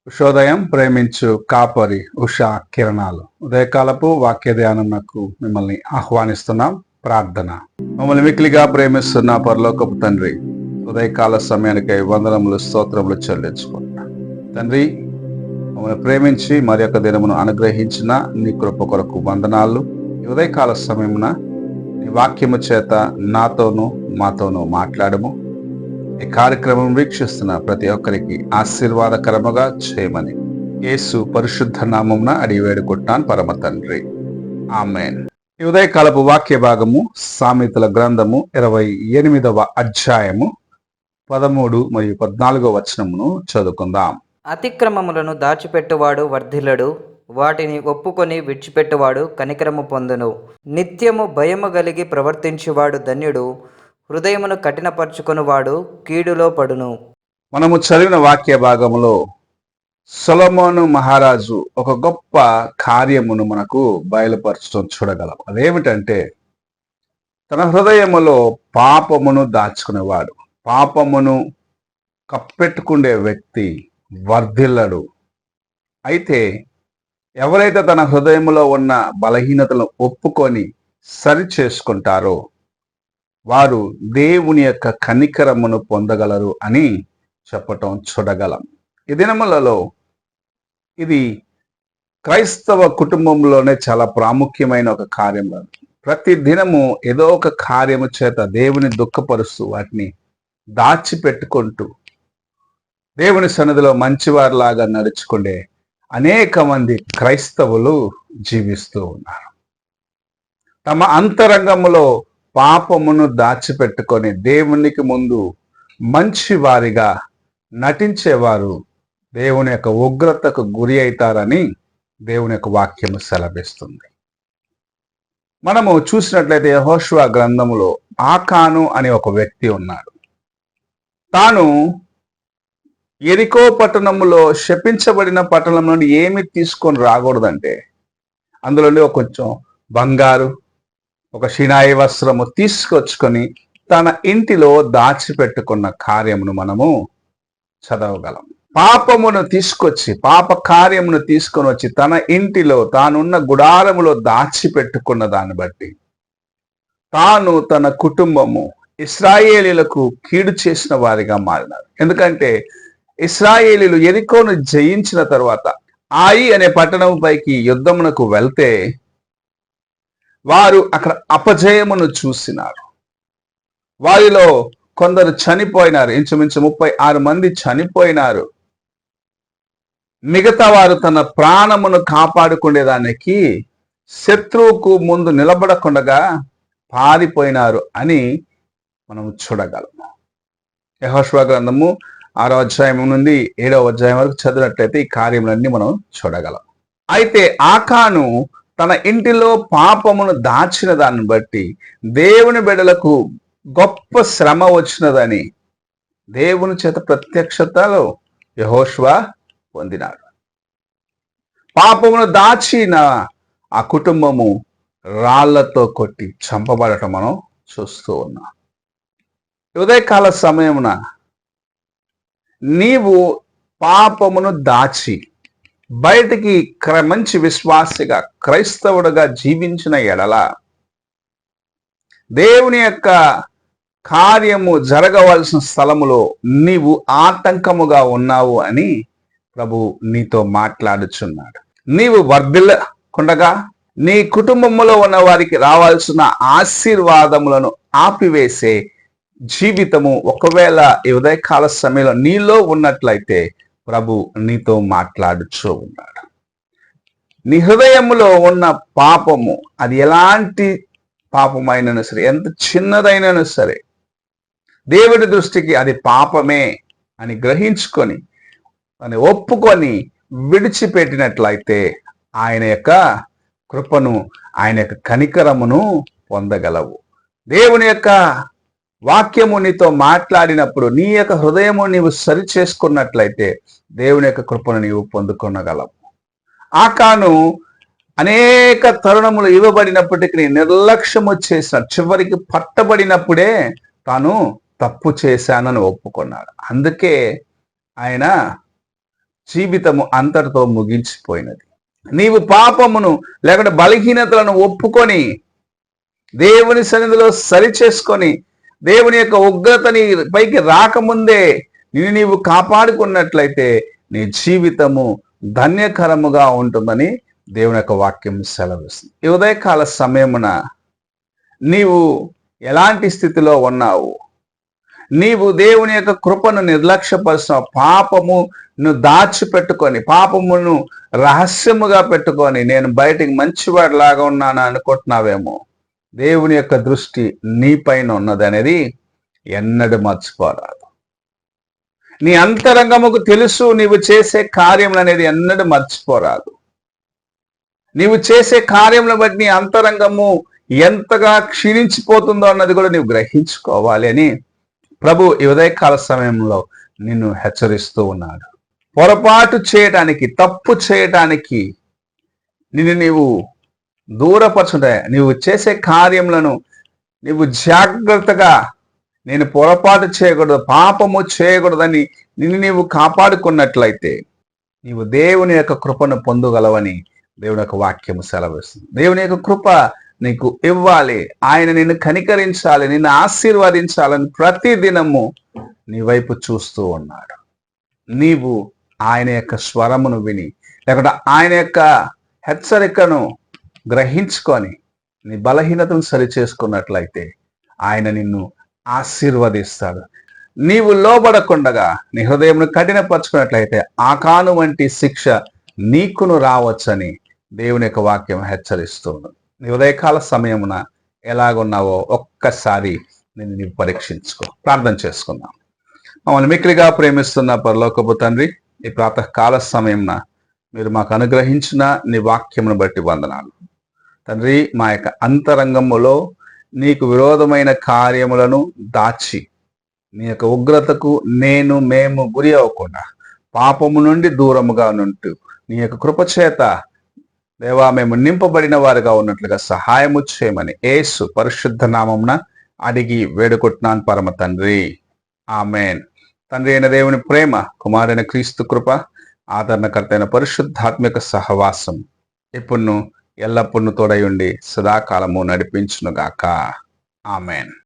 ఉషోదయం ప్రేమించు కాపరి ఉషా కిరణాలు ఉదయకాలపు వాక్య ధ్యానంకు మిమ్మల్ని ఆహ్వానిస్తున్నాం. ప్రార్థన. మమ్మల్ని మిక్కిలిగా ప్రేమిస్తున్న పరలోకపు తండ్రి, ఉదయకాల సమయానికై వందనములు స్తోత్రములు చెల్లించుకుంటున్నాం. తండ్రి, మమ్మల్ని ప్రేమించి మరి యొక్క దినమును అనుగ్రహించిన నీ కృప కొరకు వందనాలు. ఈ ఉదయకాల సమయమున నీ వాక్యము చేత నాతోనూ మాతోనూ మాట్లాడము. ఈ కార్యక్రమం వీక్షిస్తున్న ప్రతి ఒక్కరికి ఆశీర్వాదకరముగా చేయమని యేసు పరిశుద్ధ నామమున అడిగి వేడుకుంటున్నాను పరమ తండ్రి, ఆమేన్. ఈ ఉదయకాలపు వాక్య భాగము సామెతల గ్రంథము 28వ అధ్యాయము 13 మరియు 14 వచనమును చదువుకుందాం. అతిక్రమములను దాచిపెట్టువాడు వర్ధిల్లడు, వాటిని ఒప్పుకొని విడిచిపెట్టువాడు కనికరము పొందును. నిత్యము భయము కలిగి ప్రవర్తించువాడు ధన్యుడు, హృదయమును కఠినపరుచుకునివాడు కీడులో పడును. మనము చదివిన వాక్య భాగములో సొలొమోను మహారాజు ఒక గొప్ప కార్యమును మనకు బయలుపరచడం చూడగలం. అదేమిటంటే, తన హృదయములో పాపమును దాచుకునేవాడు, పాపమును కప్పెట్టుకునే వ్యక్తి వర్ధిల్లడు. అయితే ఎవరైతే తన హృదయములో ఉన్న బలహీనతలను ఒప్పుకొని సరి చేసుకుంటారో వారు దేవుని యొక్క కనికరమును పొందగలరు అని చెప్పటం చూడగలం. ఈ దినములలో ఇది క్రైస్తవ కుటుంబంలోనే చాలా ప్రాముఖ్యమైన ఒక కార్యం. ప్రతి దినము ఏదో ఒక కార్యము చేత దేవుని దుఃఖపరుస్తూ వాటిని దాచిపెట్టుకుంటూ దేవుని సన్నిధిలో మంచివారిలాగా నడుచుకుండే అనేక మంది క్రైస్తవులు జీవిస్తూ ఉన్నారు. తమ అంతరంగములో పాపమును దాచిపెట్టుకొని దేవునికి ముందు మంచి వారిగా నటించేవారు దేవుని యొక్క ఉగ్రతకు గురి అవుతారని దేవుని యొక్క వాక్యము సెలవిస్తుంది. మనము చూసినట్లయితే యెహోషువ గ్రంథములో ఆకాను అనే ఒక వ్యక్తి ఉన్నాడు. తాను యెరికో పట్టణములో శపించబడిన పట్టణం నుండి ఏమి తీసుకొని రాకూడదంటే, అందులోనే ఒక కొంచెం బంగారు, ఒక షినాయి వస్త్రము తీసుకొచ్చుకొని తన ఇంటిలో దాచిపెట్టుకున్న కార్యమును మనము చదవగలం. పాపమును తీసుకొచ్చి, పాప కార్యమును తీసుకొని వచ్చి తన ఇంటిలో తానున్న గుడారములో దాచిపెట్టుకున్న దాన్ని బట్టి తాను తన కుటుంబము ఇశ్రాయేలీలకు కీడు చేసిన వారిగా మారినారు. ఎందుకంటే ఇశ్రాయేలీలు యెరికోను జయించిన తర్వాత ఆయి అనే పట్టణం పైకి యుద్ధమునకు వెళ్తే వారు అక్కడ అపజయమును చూసినారు. వారిలో కొందరు చనిపోయినారు. ఇంచుమించు 36 మంది చనిపోయినారు. మిగతా వారు తన ప్రాణమును కాపాడుకునేదానికి శత్రువుకు ముందు నిలబడకుండా పారిపోయినారు అని మనం చూడగలము. యెహోషువ గ్రంథము 6వ అధ్యాయం నుండి 7వ అధ్యాయం వరకు చదివినట్లయితే ఈ కార్యములన్నీ మనం చూడగలం. అయితే ఆకాను తన ఇంటిలో పాపమును దాచిన దాన్ని బట్టి దేవుని బిడ్డలకు గొప్ప శ్రమ వచ్చినదని దేవుని చేత ప్రత్యక్షతలో యెహోషువ పొందినాడు. పాపమును దాచిన ఆ కుటుంబము రాళ్లతో కొట్టి చంపబడటం మనం చూస్తూ ఉన్నాం. ఉదయకాల సమయమున నీవు పాపమును దాచి బయటికి మంచి విశ్వాసిగా క్రైస్తవుడుగా జీవించిన ఎడల దేవుని యొక్క కార్యము జరగవలసిన స్థలములో నీవు ఆటంకముగా ఉన్నావు అని ప్రభు నీతో మాట్లాడుచున్నాడు. నీవు వర్ధిల్లకుండగా నీ కుటుంబంలో ఉన్న వారికి రావాల్సిన ఆశీర్వాదములను ఆపివేసే జీవితము ఒకవేళ ఈ ఉదయకాల సమయంలో నీలో ఉన్నట్లయితే ప్రభు నీతో మాట్లాడుచూ ఉన్నాడు. నీ హృదయములో ఉన్న పాపము, అది ఎలాంటి పాపమైనా సరే, ఎంత చిన్నదైనా సరే, దేవుడి దృష్టికి అది పాపమే అని గ్రహించుకొని అని ఒప్పుకొని విడిచిపెట్టినట్లయితే ఆయన యొక్క కృపను, ఆయన యొక్క కనికరమును పొందగలవు. దేవుని యొక్క వాక్యము నీతో మాట్లాడినప్పుడు నీ యొక్క హృదయము నీవు సరి చేసుకున్నట్లయితే దేవుని యొక్క కృపను నీవు పొందుకొనగలవు. ఆకాను అనేక తరుణములు ఇవ్వబడినప్పటికీ నిర్లక్ష్యము చేశాడు. చివరికి పట్టబడినప్పుడే తాను తప్పు చేశానని ఒప్పుకున్నాడు. అందుకే ఆయన జీవితము అంతటితో ముగించిపోయినది. నీవు పాపమును లేకుంటే బలహీనతలను ఒప్పుకొని దేవుని సన్నిధిలో సరి చేసుకొని దేవుని యొక్క ఉగ్రతని పైకి రాకముందే నీవు కాపాడుకున్నట్లయితే నీ జీవితము ధన్యకరముగా ఉంటుందని దేవుని యొక్క వాక్యం సెలవిస్తుంది. ఈ ఉదయకాల సమయమున నీవు ఎలాంటి స్థితిలో ఉన్నావు? నీవు దేవుని యొక్క కృపను నిర్లక్ష్యపరుచిన పాపమును దాచిపెట్టుకొని, పాపమును రహస్యముగా పెట్టుకొని నేను బయటికి మంచివాడిలాగా ఉన్నాను అనుకుంటున్నావేమో. దేవుని యొక్క దృష్టి నీపైన ఉన్నది అనేది ఎన్నడూ మర్చిపోరాదు. నీ అంతరంగముకు తెలుసు నీవు చేసే కార్యములు అనేది ఎన్నడూ మర్చిపోరాదు. నీవు చేసే కార్యములను బట్టి నీ అంతరంగము ఎంతగా క్షీణించిపోతుందో అన్నది కూడా నీవు గ్రహించుకోవాలి అని ప్రభు ఈ ఉదయకాల సమయంలో నిన్ను హెచ్చరిస్తూ ఉన్నాడు. పొరపాటు చేయటానికి, తప్పు చేయటానికి నిన్ను నీవు దూరపరచుంటే, నీవు చేసే కార్యములను నీవు జాగ్రత్తగా నేను పొరపాటు చేయకూడదు, పాపము చేయకూడదని నిన్ను నీవు కాపాడుకున్నట్లయితే నీవు దేవుని యొక్క కృపను పొందగలవని దేవుని యొక్క వాక్యము సెలవిస్తుంది. దేవుని యొక్క కృప నీకు ఇవ్వాలి, ఆయన నిన్ను కనికరించాలి, నిన్ను ఆశీర్వదించాలని ప్రతి దినము నీ వైపు చూస్తూ ఉన్నాడు. నీవు ఆయన యొక్క స్వరమును విని లేకుంటే ఆయన యొక్క హెచ్చరికను గ్రహించుకొని నీ బలహీనతను సరి చేసుకున్నట్లయితే ఆయన నిన్ను ఆశీర్వదిస్తాడు. నీవు లోబడకుండగా నీ హృదయంను కఠినపరుచుకున్నట్లయితే ఆకాను వంటి శిక్ష నీకును రావచ్చని దేవుని యొక్క వాక్యం హెచ్చరిస్తుంది. నీ ఉదయకాల సమయమున ఎలాగున్నావో ఒక్కసారి నేను నీవు పరీక్షించుకో. ప్రార్థన చేసుకుందాం. మమ్మల్ని మిక్కిలిగా ప్రేమిస్తున్న పరలోకపు తండ్రి, ఈ ప్రాతకాల సమయమున మీరు మాకు అనుగ్రహించిన నీ వాక్యమును బట్టి వందనాలు తండ్రి. మా యొక్క అంతరంగములో నీకు విరోధమైన కార్యములను దాచి నీ యొక్క ఉగ్రతకు మేము గురి అవ్వకుండా పాపము నుండి దూరముగా నుంటూ నీ యొక్క కృపచేత దేవా మేము నింపబడిన వారుగా ఉన్నట్లుగా సహాయము చేయమని యేసు పరిశుద్ధ నామమున అడిగి వేడుకుంటున్నాను పరమ తండ్రి, ఆమెన్. తండ్రి అయిన దేవుని ప్రేమ, కుమారైన క్రీస్తు కృప, ఆదరణకర్త అయిన పరిశుద్ధాత్మిక సహవాసం ఇప్పుడు ఎల్లప్పుడూ తోడై ఉండి సదాకాలము నడిపించునుగాక. ఆమెన్.